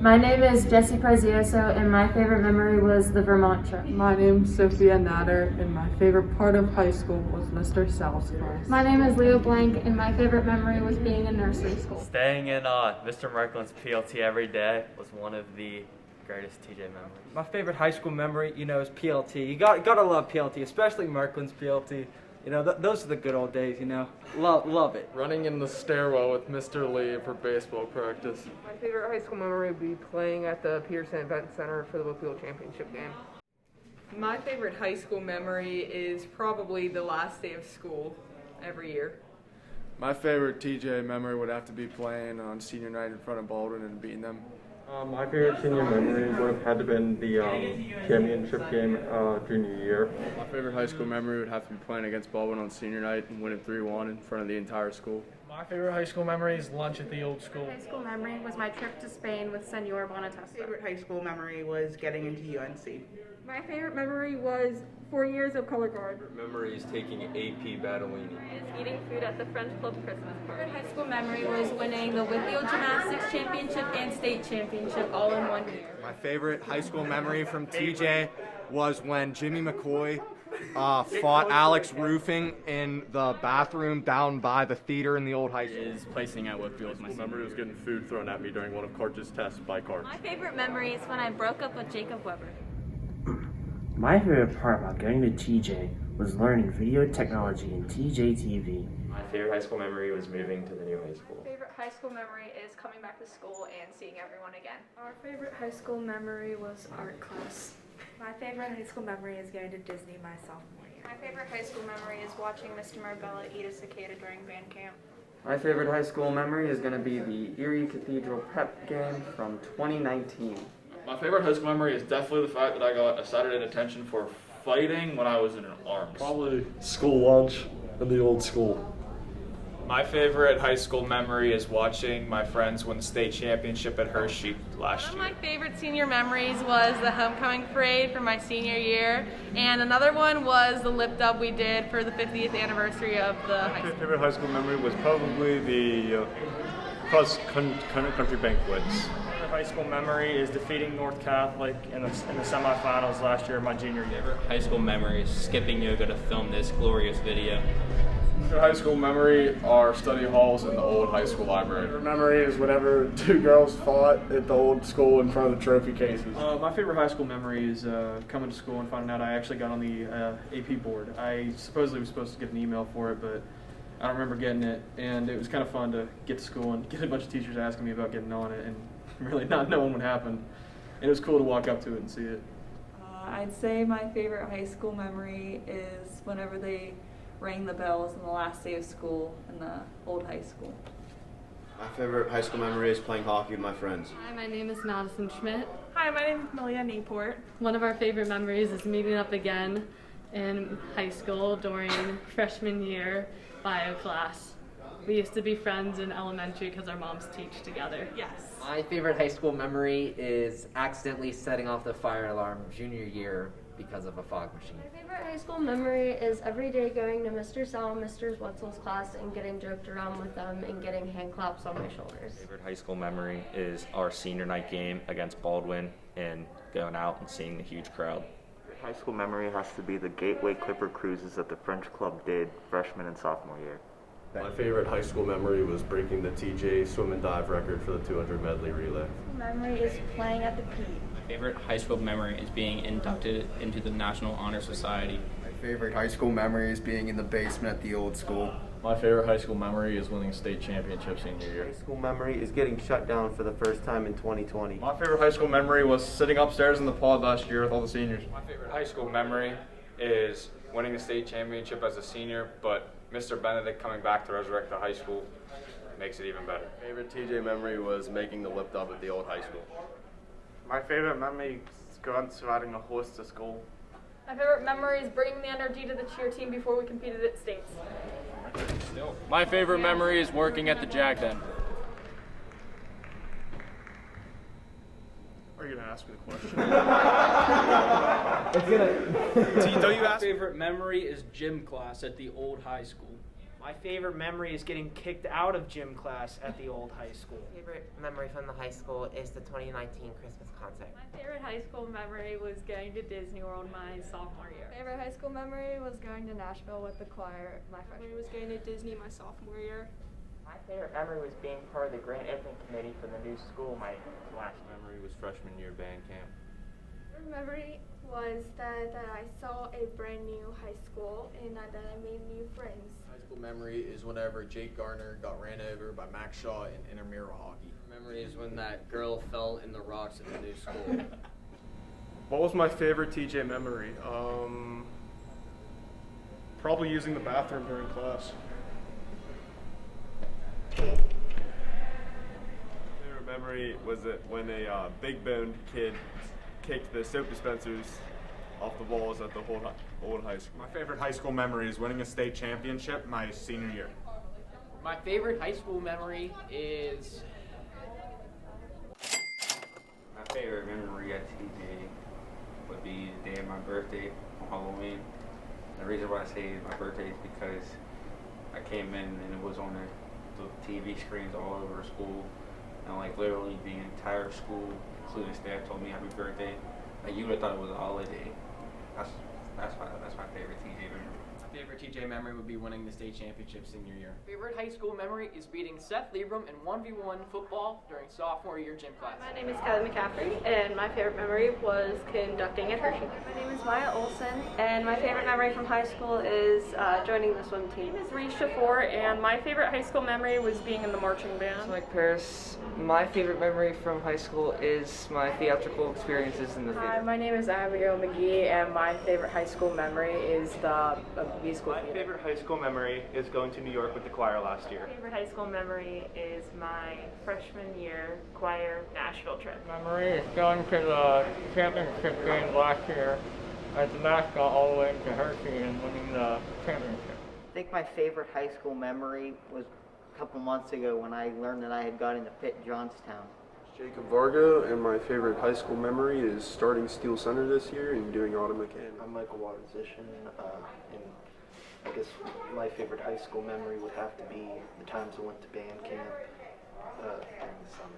My name is Jessie Prezioso, and my favorite memory was the Vermont trip. My name's Sophia Natter, and my favorite part of high school was Mr. Sal's class. My name is Leo Blank, and my favorite memory was being in nursery school. Staying in Mr. Merklin's PLT every day was one of the greatest TJ memories. My favorite high school memory, is PLT. You gotta love PLT, especially Merklin's PLT. Those are the good old days, Love it. Running in the stairwell with Mr. Lee for baseball practice. My favorite high school memory would be playing at the Peterson Event Center for the Whitfield Championship game. My favorite high school memory is probably the last day of school every year. My favorite TJ memory would have to be playing on senior night in front of Baldwin and beating them. My favorite senior memory would have had to been the championship game junior year. My favorite high school memory would have to be playing against Baldwin on senior night and winning 3-1 in front of the entire school. My favorite high school memory is lunch at the old school. My high school memory was my trip to Spain with Senor Bonatesta. My favorite high school memory was getting into UNC. My favorite memory was 4 years of color guard. Memory is taking AP Battleini. Eating food at the French Club Christmas party. My high school memory was winning the Whitfield Gymnastics Championship and State Championship all in 1 year. My favorite high school memory from TJ was when Jimmy McCoy fought Alex Roofing in the bathroom down by the theater in the old high school. Is placing at Whitfield. My memory was getting food thrown at me during one of Karch's tests by Karch. My favorite memory is when I broke up with Jacob Weber. My favorite part about going to TJ was learning video technology in TJ TV. My favorite high school memory was moving to the new high school. My favorite high school memory is coming back to school and seeing everyone again. Our favorite high school memory was art class. My favorite high school memory is going to Disney my sophomore year. My favorite high school memory is watching Mr. Marbella eat a cicada during band camp. My favorite high school memory is going to be the Erie Cathedral Prep game from 2019. My favorite high school memory is definitely the fact that I got a Saturday detention for fighting when I was in arms. Probably school lunch in the old school. My favorite high school memory is watching my friends win the state championship at Hershey last year. One of my favorite senior memories was the homecoming parade for my senior year, and another one was the lip dub we did for the 50th anniversary of the high school. My favorite high school memory was probably the cross country banquets. High school memory is defeating North Catholic in the semifinals last year, my junior year. Favorite high school memory is skipping yoga to film this glorious video. Favorite high school memory are study halls in the old high school library. Favorite memory is whenever two girls fought at the old school in front of the trophy cases. My favorite high school memory is coming to school and finding out I actually got on the AP board. I supposedly was supposed to get an email for it, but I don't remember getting it, and it was kind of fun to get to school and get a bunch of teachers asking me about getting on it and really not knowing what happened. And it was cool to walk up to it and see it. I'd say my favorite high school memory is whenever they rang the bells on the last day of school in the old high school. My favorite high school memory is playing hockey with my friends. Hi, my name is Madison Schmidt. Hi, my name is Malia Newport. One of our favorite memories is meeting up again in high school during freshman year bio class. We used to be friends in elementary because our moms teach together. Yes. My favorite high school memory is accidentally setting off the fire alarm junior year because of a fog machine. My favorite high school memory is every day going to Mr. Sal and Mr. Wetzel's class and getting joked around with them and getting hand claps on my shoulders. Favorite high school memory is our senior night game against Baldwin and going out and seeing the huge crowd. High school memory has to be the Gateway Clipper cruises that the French Club did freshman and sophomore year. My favorite high school memory was breaking the TJ swim and dive record for the 200 medley relay. Memory is playing at the Pete. My favorite high school memory is being inducted into the National Honor Society. My favorite high school memory is being in the basement at the old school. My favorite high school memory is winning state championship senior year. High school memory is getting shut down for the first time in 2020. My favorite high school memory was sitting upstairs in the pod last year with all the seniors. My favorite high school memory is winning the state championship as a senior, but Mr. Benedict coming back to resurrect the high school makes it even better. Favorite TJ memory was making the lip dub at the old high school. My favorite memory is going to riding a horse to school. My favorite memory is bringing the energy to the cheer team before we competed at states. My favorite memory is working at the Jag Den. Are you going to ask me the question? Don't you ask? My favorite memory is gym class at the old high school. My favorite memory is getting kicked out of gym class at the old high school. Favorite memory from the high school is the 2019 Christmas concert. My favorite high school memory was going to Disney World my sophomore year. Favorite high school memory was going to Nashville with the choir my freshman year. Was going to Disney my sophomore year. My favorite memory was being part of the grant opening committee for the new school my last memory was freshman year band camp. Memory was that I saw a brand new high school and that I made new friends. High school memory is whenever Jake Garner got ran over by Max Shaw in intramural hockey. Memory is when that girl fell in the rocks at the new school. What was my favorite TJ memory? Probably using the bathroom during class. Favorite memory was it when a big boned kid kicked the soap dispensers off the walls at the old high school. My favorite high school memory is winning a state championship my senior year. My favorite high school memory is... My favorite memory at TJ would be the day of my birthday on Halloween. The reason why I say my birthday is because I came in and it was on the TV screens all over school, and like literally the entire school, including staff, told me happy birthday. Like you would have thought it was a holiday. That's my favorite TJ memory. My favorite TJ memory would be winning the state championship senior year. Favorite high school memory is beating Seth Liebram in 1v1 football during sophomore year gym class. My name is Kylie McCaffrey, and my favorite memory was conducting at Hershey. My name is Maya Olson. And my favorite memory from high school is joining the swim team. My name is Reese Shafour, and my favorite high school memory was being in the marching band. Mike Paris. My favorite memory from high school is my theatrical experiences in the theater. Hi, my name is Abigail McGee, and my favorite high school memory is the musical theater. My favorite high school memory is going to New York with the choir last year. My favorite high school memory is my freshman year choir Nashville trip. Memory is going to the championship game last year as a mascot all the way to Hershey and winning the championship. I think my favorite high school memory was a couple months ago when I learned that I had got into Pitt Johnstown. Jacob Varga, and my favorite high school memory is starting Steel Center this year and doing auto mechanic. I'm Michael Waterzishin, and I guess my favorite high school memory would have to be the times I went to band camp during the summer.